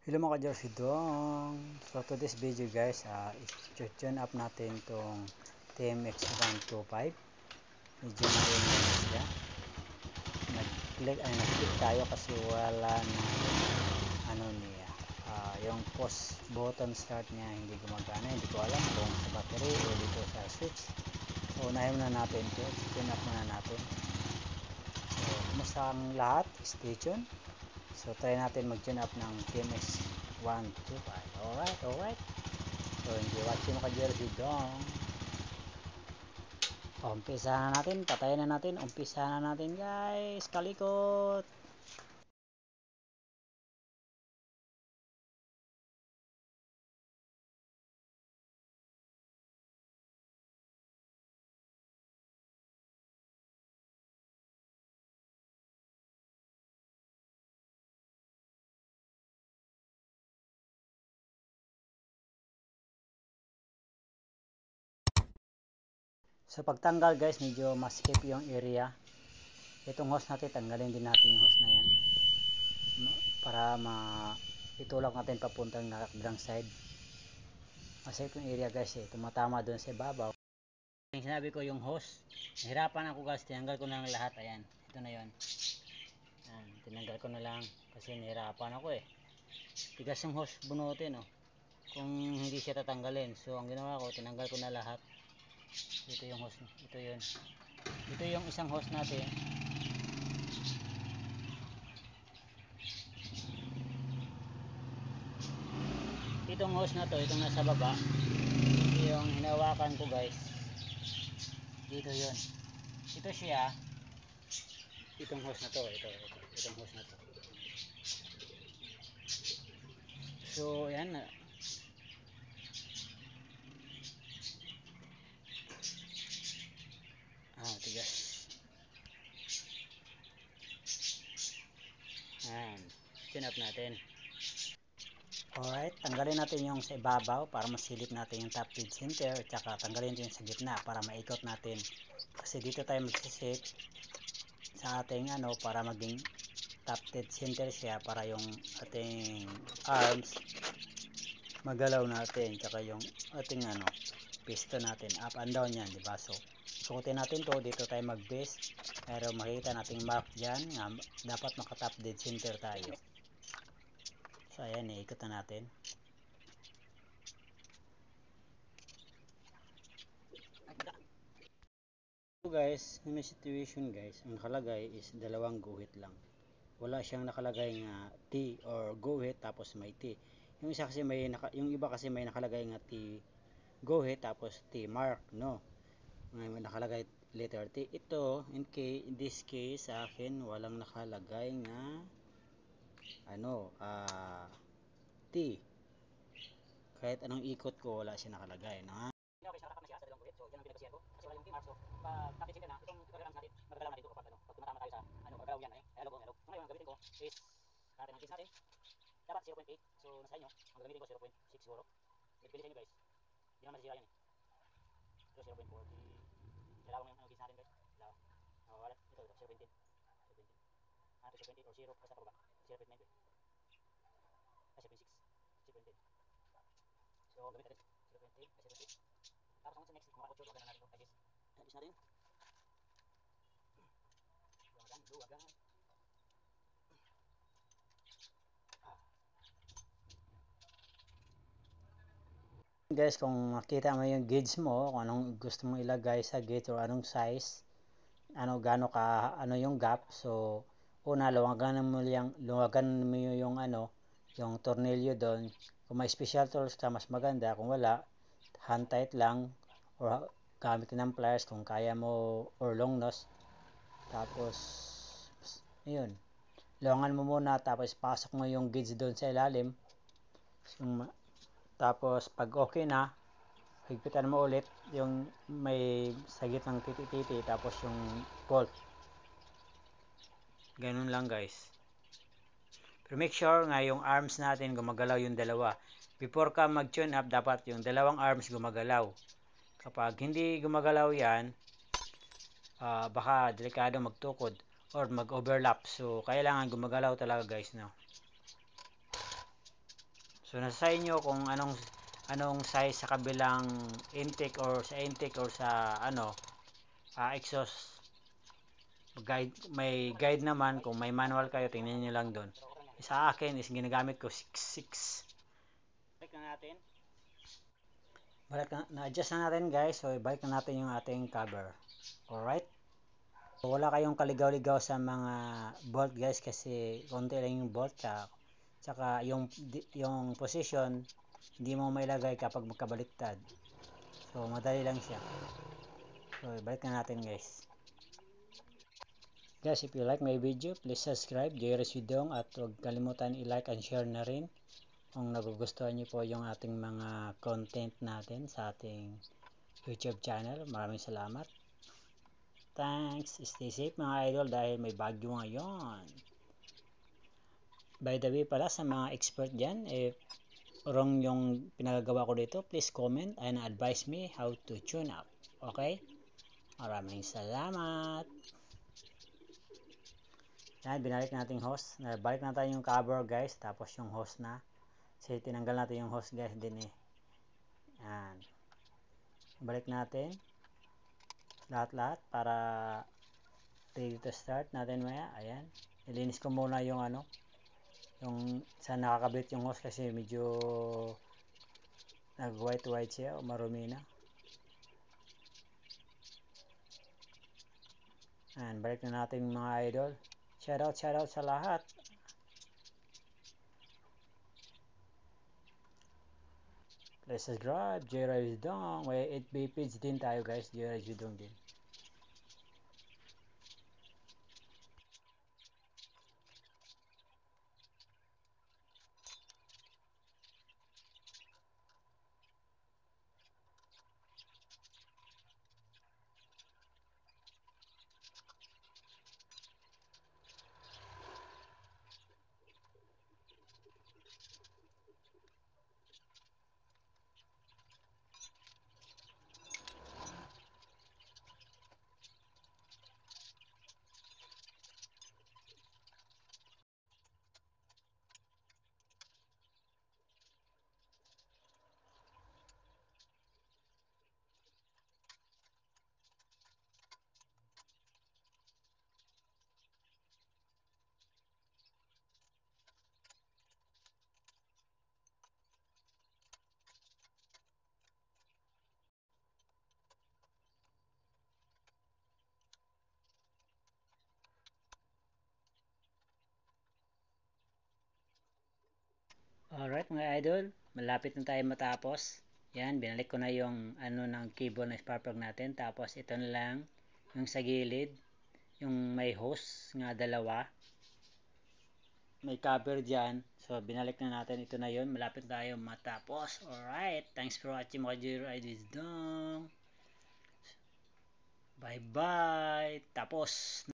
Hello mga ka-Jersey Dong! So today's video guys, i-tune up natin itong TMX125. Medyo maingay na siya. Nag-click tayo kasi wala na yung pause button start niya hindi gumagana. Hindi ko alam kung sa battery o dito sa switch. So unahin na natin ito. Tune up muna natin. So kumusta ang lahat? Stay tuned. So try natin mag-tune up ng TMX125. Alright. So hindi watching mo ka-Jersey Dong. Umpisa na natin, patayin na natin. Umpisa na natin guys. Kalikot. So pagtanggal guys, medyo maskip yung area. Itong hose natin, tanggalin din natin yung hose na yan. Para itulak natin papuntang nakakadang side. Maskip yung area guys tumatama dun sa babaw. Sinabi ko yung hose, nahirapan ako guys, tinanggal ko na lang lahat. Ayan, ito na yon. Tinanggal ko na lang kasi nahirapan ako tigas yung hose bunutin kung hindi siya tatanggalin. So ang ginawa ko, tinanggal ko na lahat. Ito yung hose, ito yung isang hose natin. Itong hose na to, itong nasa baba, yung hinawakan ko guys, dito yun. Ito siya, itong hose na to, itong hose na to. So yan na. Tigas. Ayan, tune up natin. Alright, tanggalin natin yung sa ibabaw para masilip natin yung top dead center, at saka tanggalin din sa gitna para maikot natin. Kasi dito tayo magsisit sa ating para maging top dead center siya, para yung ating arms magalaw natin, tsaka yung ating piston natin up and down yan, diba? So sukutin natin to, dito tayo mag base, pero makita nating mark dyan nga dapat maka top dead center tayo. So ayan, iikot na natin. So guys, may situation guys, ang nakalagay is dalawang guhit lang. Wala siyang nakalagay nga T or guhit tapos may T. Yung isa kasi yung iba kasi may nakalagay nga T guhit tapos T mark, no? May nakalagay letter T. Ito, in this case sa akin walang nakalagay nga T. Kahit anong ikot ko, wala siya nakalagay, no? Okay, siya nakakap na siya sa dalawang guhit. So, yan ang pinagkasiyan ko. Kasi wala yung T mark. So, pag tapisin ka na, itong arms natin, magagalaw natin ito kapag tumatama tayo sa magagalaw yan hello. So, ngayon, ang gamitin ko is natin ang case natin. Dapat 0.8. So, nasa inyo, ang gamitin ko 0.60. Pili sa inyo guys. Hindi naman masisira yan So, 0.40. Dalawa mo yung case natin guys. Dalawa. Wala. Ito, 0.10. 0.10. 0.8 or 0. Basta pababa. 0.9. 0.6. 0.10. So, gamit natin 0.8. 0.8. Tapos ang next, mga 8, luwagan na natin ito. Ayos natin. Luwagan. Guys, kung makita mo yung gauge mo, kung anong gusto mong ilagay sa gauge or anong size, gaano ka, yung gap. So, una, luwagan mo yung yung tornilyo doon. Kung may special tools ka, mas maganda. Kung wala, hand tight lang or gamitin ng pliers kung kaya mo, or long nose. Tapos ayun, luwangan mo muna, tapos pasok mo yung gauge doon sa ilalim. Tapos pag okay na, higpitan mo ulit yung may sagit ng titi-titi, tapos yung bolt. Ganun lang guys. Pero make sure nga yung arms natin gumagalaw yung dalawa. Before ka mag-tune up, dapat yung dalawang arms gumagalaw. Kapag hindi gumagalaw yan, baka delikado magtukod or mag-overlap. So, kailangan gumagalaw talaga guys, no? So nasa sa inyo kung anong size sa kabilang intake or sa exhaust. May guide naman, kung may manual kayo tingnan niyo lang doon. Sa akin is ginagamit ko 6.6. Balik na natin. Na-adjust na natin guys. So ibalik na natin yung ating cover. Alright. So, wala kayong kaligaw-ligaw sa mga bolt guys kasi konti lang yung bolt, tsaka yung position hindi mo mailagay kapag magkabaliktad. So madali lang siya. So ibalik na natin guys. Guys, if you like my video, please subscribe, Jerry Sidong, at huwag kalimutan i-like and share na rin kung nagugustuhan niyo po yung ating mga content natin sa ating YouTube channel. Maraming salamat. Thanks. Stay safe mga idol dahil may bagyo ngayon. By the way pala sa mga expert dyan, if wrong yung pinagagawa ko dito, please comment and advise me how to tune up. Okay? Maraming salamat. Yan, binalik natin host. Balik natin yung cover guys, tapos yung host na. Kasi tinanggal natin yung host guys din eh. Yan. Balik natin lahat-lahat para ready to start natin maya. Ayan. Nilinis ko muna yung yung saan nakakabit yung host kasi medyo nag white siya o marumi na. Ayan, balik na natin mga idol. Shoutout sa lahat. Please subscribe, Jerry Sidong. May 8B page din tayo guys, Jerry Sidong din. Alright mga idol, malapit na tayo matapos. Yan, binalik ko na yung ng cable na spark plug natin. Tapos ito na lang yung sa gilid, yung may hose nga dalawa. May cover dyan. So binalik na natin, ito na yun. Malapit tayo matapos. Alright, thanks for watching mga Jerry Sidong. Bye bye. Tapos.